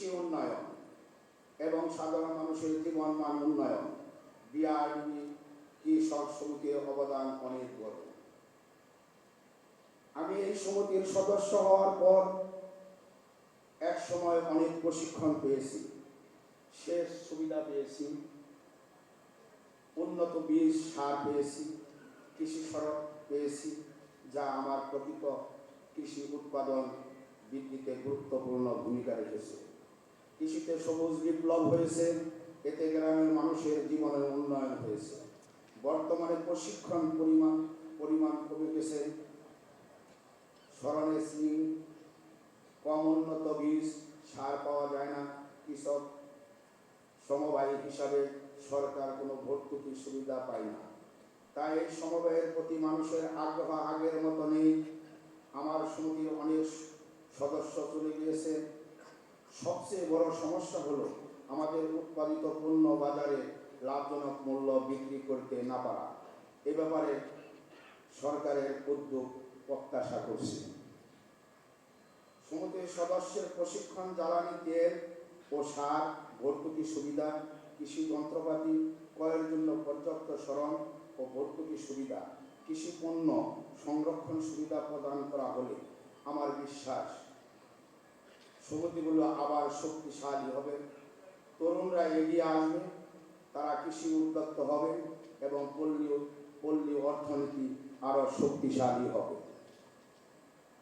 কৃষি উন্নয়ন এবং সাধারণ মানুষের জীবন মান উন্নয়ন বিআরডি কৃষক সমিতির অবদান অনেক বড়। আমি এই সমিতির সদস্য হওয়ার পর এক সময় অনেক প্রশিক্ষণ পেয়েছি, সেচ সুবিধা পেয়েছি, উন্নত বীজ সার পেয়েছি, কৃষি সড়ক পেয়েছি, যা আমার প্রকৃত কৃষি উৎপাদন বৃদ্ধিতে গুরুত্বপূর্ণ ভূমিকা রেখেছে। কৃষিতে সবুজ বিপ্লব হয়েছে, এতে গ্রামের মানুষের জীবনের উন্নয়ন হয়েছে। বর্তমানে প্রশিক্ষণ পরিমাণ কমে গেছে, সরণে সিম, কম উন্নত বীজ সার পাওয়া যায় না, কৃষক সমবায় হিসাবে সরকার কোনো ভর্তুকির সুবিধা পায় না। তাই এই সমবায়ের প্রতি মানুষের আগ্রহ আগের মতো নেই। আমার সমিতির অনেক সদস্য চলে গিয়েছে। সবচেয়ে বড় সমস্যা হলো আমাদের উৎপাদিত পণ্য বাজারে লাভজনক মূল্য বিক্রি করতে না পারা। এ ব্যাপারে সরকারের উদ্যোগ প্রত্যাশা করছি। সমিতির সদস্যের প্রশিক্ষণ, জ্বালানি তেল ও সার, ভর্তুকি সুবিধা, কৃষি যন্ত্রপাতি ক্রয়ের জন্য পর্যাপ্ত সরণ ও ভর্তুকি সুবিধা, কৃষি পণ্য সংরক্ষণ সুবিধা প্রদান করা হলে আমার বিশ্বাস সমিতিগুলো আবার শক্তিশালী হবে, তরুণরা এগিয়ে আসবে, তারা কৃষি উদ্যোক্তা হবে এবং পল্লী অর্থনীতি আরও শক্তিশালী হবে।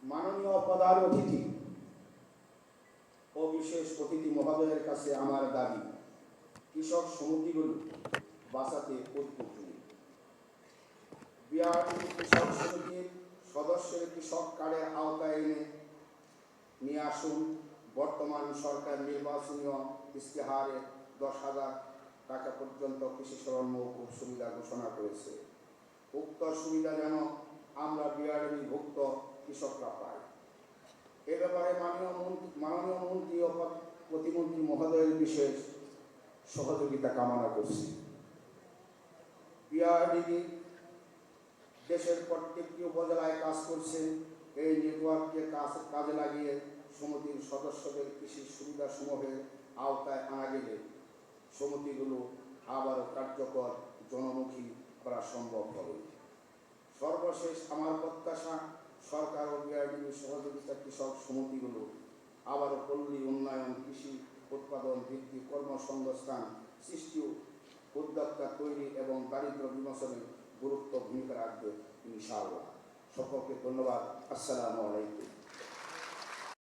মাননীয় প্রধান অতিথি ও বিশেষ অতিথি মহোদয়ের কাছে আমার দাবি, কৃষক সমিতিগুলো বাঁচাতে উদ্যোগ নিন। বিআরডি কৃষক সমিতির সদস্যের কৃষক কার্ডের আওতায় এনে নিয়ে আসুন। বর্তমান সরকার নির্বাচনীয় ইশতেহারে 10,000 টাকা পর্যন্ত কৃষি শ্রম মৌকুফ সুবিধা ঘোষণা করেছে। উক্ত সুবিধা যেন আমরা বিআরডি ভুক্ত কৃষকরা পাই। এ ব্যাপারে মাননীয় মন্ত্রী ও প্রতিমন্ত্রী মহোদয়ের বিশেষ সহযোগিতা কামনা করছি। বিআরডি দেশের প্রত্যেকটি উপজেলায় কাজ করছে। এই নেটওয়ার্ককে কাজে লাগিয়ে সমিতির সদস্যদের কৃষি সুবিধাসমূহের আওতায় আনা গেলে সমিতিগুলো আবারও কার্যকর জনমুখী করা সম্ভব হবে। সর্বশেষ আমার প্রত্যাশা, সরকার ও বিআরডির সহযোগিতা কৃষক সমিতিগুলো আবারও পল্লী উন্নয়ন, কৃষি উৎপাদন বৃদ্ধি, কর্মসংস্থান সৃষ্টি, উদ্যোক্তা তৈরি এবং দারিদ্র্য বিমোচনে গুরুত্ব ভূমিকা রাখবে ইনশাআল্লাহ। সকলকে ধন্যবাদ। আসসালামু আলাইকুম।